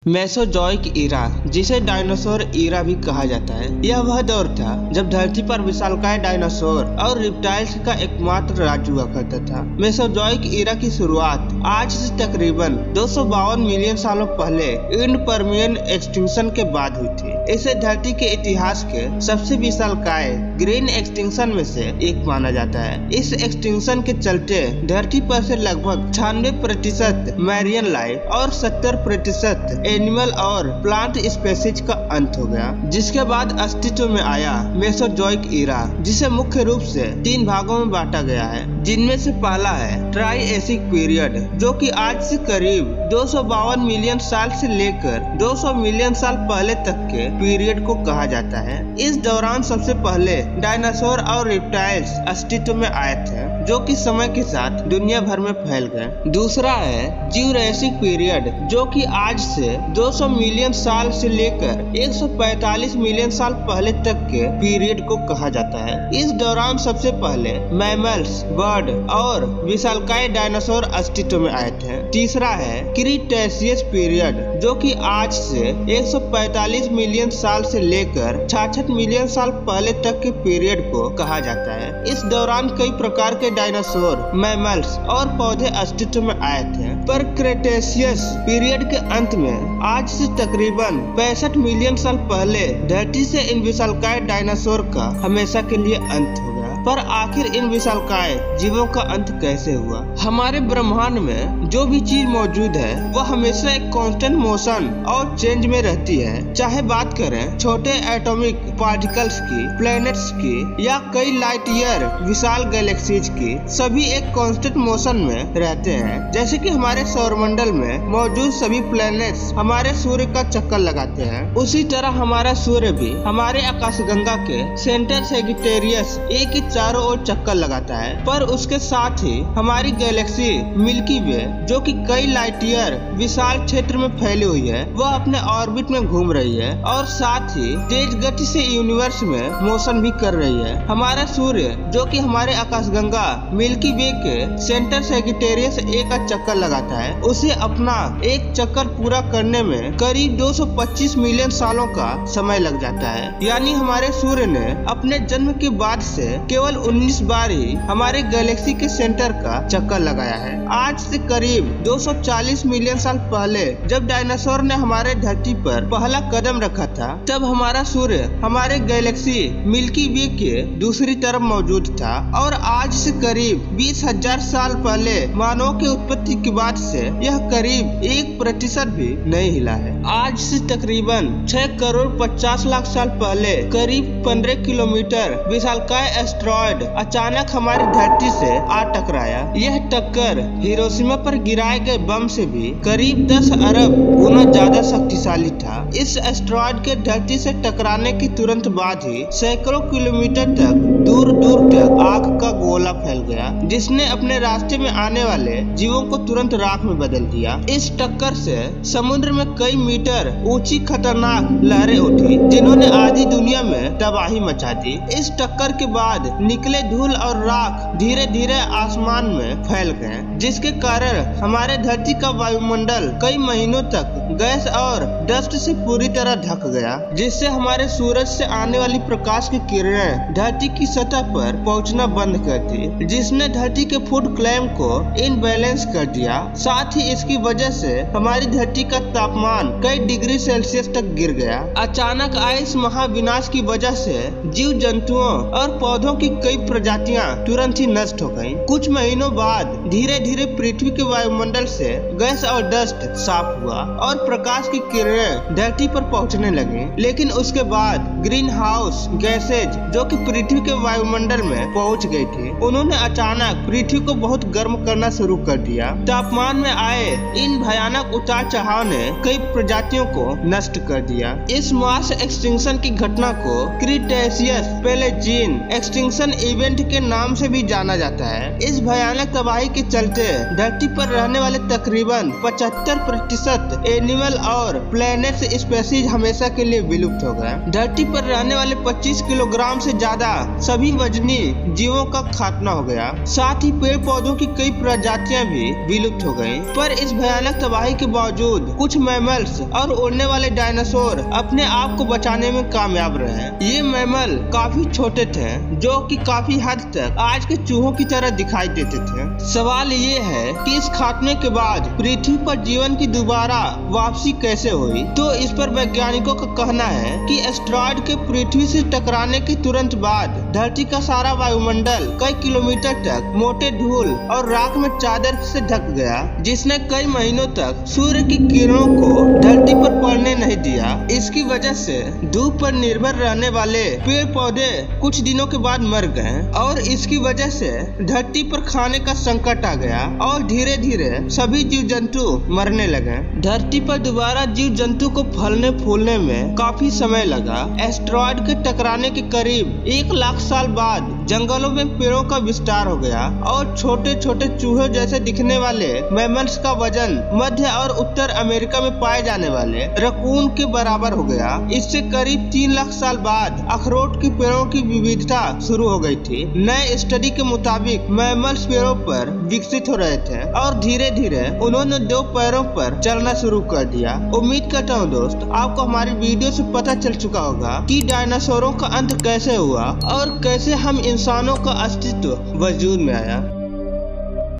Mesozoic Ira, जिसे dinosaur Ira भी कहा जाता है, यह वह दौर था जब धरती पर विशालकाय डायनासोर और रिप्टाइल्स का एकमात्र राज्य हुआ करता था। मेसोजोइक ईरा की शुरुआत आज से तकरीबन 252 मिलियन सालों पहले इंड पर्मियन एक्सटिंक्शन के बाद हुई थी। इसे धरती के इतिहास के सबसे विशालकाय ग्रीन एक्सटिंक्शन में से एक माना जाता है। इस एक्सटिंक्शन के चलते धरती पर से लगभग 96% मैरियन लाइफ और 70% एनिमल और प्लांट स्पेसीज का अंत हो गया, जिसके बाद अस्तित्व में आया मेसोजोइक ईरा, जिसे मुख्य रूप से 3 भागों में बांटा गया है, जिनमें से पहला है ट्राइएसिक पीरियड, जो कि आज से करीब 252 मिलियन साल से लेकर 200 मिलियन साल पहले तक के पीरियड को कहा जाता है। इस दौरान सबसे पहले डायनासोर और रिप्टाइल्स अस्तित्व में आए थे, जो कि समय के साथ दुनिया भर में फैल गए। दूसरा है ज्यूरेसिक पीरियड, जो कि आज से 200 मिलियन साल से लेकर 145 मिलियन साल पहले तक के पीरियड को कहा जाता है। इस दौरान सबसे पहले मैमल्स, बर्ड और विशालकाय डायनासोर अस्तित्व में आए थे। तीसरा है क्रीटेशियस पीरियड, जो कि आज से 145 मिलियन साल से लेकर 66 मिलियन साल पहले तक के पीरियड को कहा जाता है। इस दौरान कई प्रकार के डायनासोर, मैमल्स और पौधे अस्तित्व में आए थे, पर क्रेटेशियस पीरियड के अंत में आज से तकरीबन 65 मिलियन साल पहले धरती से इन विशालकाय डायनासोर का हमेशा के लिए अंत हो गया। पर आखिर इन विशालकाय जीवों का अंत कैसे हुआ? हमारे ब्रह्मांड में जो भी चीज मौजूद है वह हमेशा एक कांस्टेंट मोशन और चेंज में रहती है। चाहे बात करें छोटे एटॉमिक पार्टिकल्स की, प्लैनेट्स की या कई लाइट ईयर विशाल गैलेक्सीज की, सभी एक कांस्टेंट मोशन में रहते हैं। जैसे कि हमारे सौरमंडल में मौजूद सभी प्लैनेट्स हमारे सूर्य का चक्कर लगाते हैं, उसी तरह हमारा सूर्य भी हमारे आकाशगंगा के सेंटर सैजिटेरियस ए की चारों ओर चक्कर लगाता है। पर उसके साथ ही हमारी गैलेक्सी मिल्की वे, जो कि कई लाइट ईयर विशाल क्षेत्र में फैली हुई है, वह अपने ऑर्बिट में घूम रही है और साथ ही तेज गति से यूनिवर्स में मोशन भी कर रही है। हमारा सूर्य, जो कि हमारे आकाशगंगा मिल्की वे के सेंटर सैजिटेरियस ए का चक्कर लगाता है, उसे अपना एक चक्कर पूरा करने में करीब 225 मिलियन सालों का समय लग जाता है। यानी हमारे सूर्य ने अपने जन्म के बाद से केवल 19 बार ही हमारे गैलेक्सी के सेंटर का चक्कर लगाया है। आज से करीब 240 मिलियन साल पहले जब डायनासोर ने हमारे धरती पर पहला कदम रखा था, तब हमारा सूर्य हमारे गैलेक्सी मिल्की वे के दूसरी तरफ मौजूद था और आज से करीब 20,000 साल पहले मानव के उत्पत्ति के बाद से यह करीब 1% भी नहीं हिला है। आज से तकरीबन 6 करोड़ 50 लाख साल पहले करीब 15 किलोमीटर विशालकाय एस्टेरॉयड अचानक हमारी धरती से आ टकराया। यह टक्कर हिरोशिमा पर गिराए गए बम से भी करीब 10 अरब गुना ज्यादा शक्तिशाली था। इस एस्टेरॉयड के धरती से टकराने के तुरंत बाद ही सैकड़ों किलोमीटर तक दूर दूर तक आग का गोला फैल गया, जिसने अपने रास्ते में आने वाले जीवों को तुरंत राख में बदल दिया। इस टक्कर से समुद्र में कई मीटर ऊंची खतरनाक लहरें उठी, जिन्होंने आधी दुनिया में तबाही मचा दी। इस टक्कर के बाद निकले धूल और राख धीरे धीरे आसमान में फैल गए, जिसके कारण हमारे धरती का वायुमंडल कई महीनों तक गैस और डस्ट से पूरी तरह ढक गया, जिससे हमारे सूरज से आने वाली प्रकाश की किरणें धरती की सतह पर पहुंचना बंद कर दी, जिसने धरती के फूड क्लाइम को इनबैलेंस कर दिया। साथ ही इसकी वजह से हमारी धरती का तापमान कई डिग्री सेल्सियस तक गिर गया। अचानक आए इस महाविनाश की वजह से जीव जंतुओं और पौधों की कई प्रजातियां तुरंत ही नष्ट हो गईं। कुछ महीनों बाद धीरे धीरे पृथ्वी के वायुमंडल से गैस और डस्ट साफ हुआ और प्रकाश की किरणें धरती पर पहुंचने लगी। लेकिन उसके बाद ग्रीन हाउस गैसेज, जो कि पृथ्वी के वायुमंडल में पहुंच गई थी, उन्होंने अचानक पृथ्वी को बहुत गर्म करना शुरू कर दिया। तापमान में आए इन भयानक उतार चढ़ाव ने कई प्रजातियों को नष्ट कर दिया। इस मास एक्सटिंक्शन की घटना को क्रीटेशियस पेलेजीन एक्सटिंक्शन इवेंट के नाम से भी जाना जाता है। इस भयानक तबाही के चलते धरती पर रहने वाले तकरीबन 75% एनिमल और प्लेनेट्स स्पेसीज हमेशा के लिए विलुप्त हो गए। धरती पर रहने वाले 25 किलोग्राम से ज्यादा सभी वजनी जीवों का खात्मा हो गया। साथ ही पेड़ पौधों की कई प्रजातियां भी विलुप्त हो गयी। पर इस भयानक तबाही के बावजूद कुछ मैमल्स और उड़ने वाले डायनासोर अपने आप को बचाने में कामयाब रहे। ये मैमल काफी छोटे थे, जो कि काफी हद तक आज के चूहों की तरह दिखाई देते थे। सवाल ये है कि इस खात्मे के बाद पृथ्वी पर जीवन की दोबारा वापसी कैसे हुई? तो इस पर वैज्ञानिकों का कहना है कि एस्टेरॉयड के पृथ्वी से टकराने के तुरंत बाद धरती का सारा वायुमंडल कई किलोमीटर तक मोटे धूल और राख में चादर से ढक गया, जिसने कई महीनों तक सूर्य की किरणों को धरती पर पड़ने नहीं दिया। इसकी वजह से धूप पर निर्भर रहने वाले पेड़ पौधे कुछ दिनों के बाद मर गए और इसकी वजह से धरती पर खाने का संकट आ गया और धीरे धीरे सभी जीव जंतु मरने लगे। धरती पर दोबारा जीव जंतु को फलने फूलने में काफी समय लगा। एस्टेरॉयड के टकराने के करीब 1 लाख साल बाद जंगलों में पेड़ों का विस्तार हो गया और छोटे छोटे चूहे जैसे दिखने वाले मैमल्स का वजन मध्य और उत्तर अमेरिका में पाए जाने वाले रकून के बराबर हो गया। इससे करीब 3 लाख साल बाद अखरोट के पेड़ों की विविधता शुरू हो गई थी। नए स्टडी के मुताबिक मैमल्स पेड़ों पर विकसित हो रहे थे और धीरे धीरे उन्होंने 2 पैरों पर चलना शुरू कर दिया। उम्मीद करता हूँ दोस्त आपको हमारी वीडियो से पता चल चुका होगा कि डायनासोरों का अंत कैसे हुआ और कैसे हम इंसानों का अस्तित्व वजूद में आया।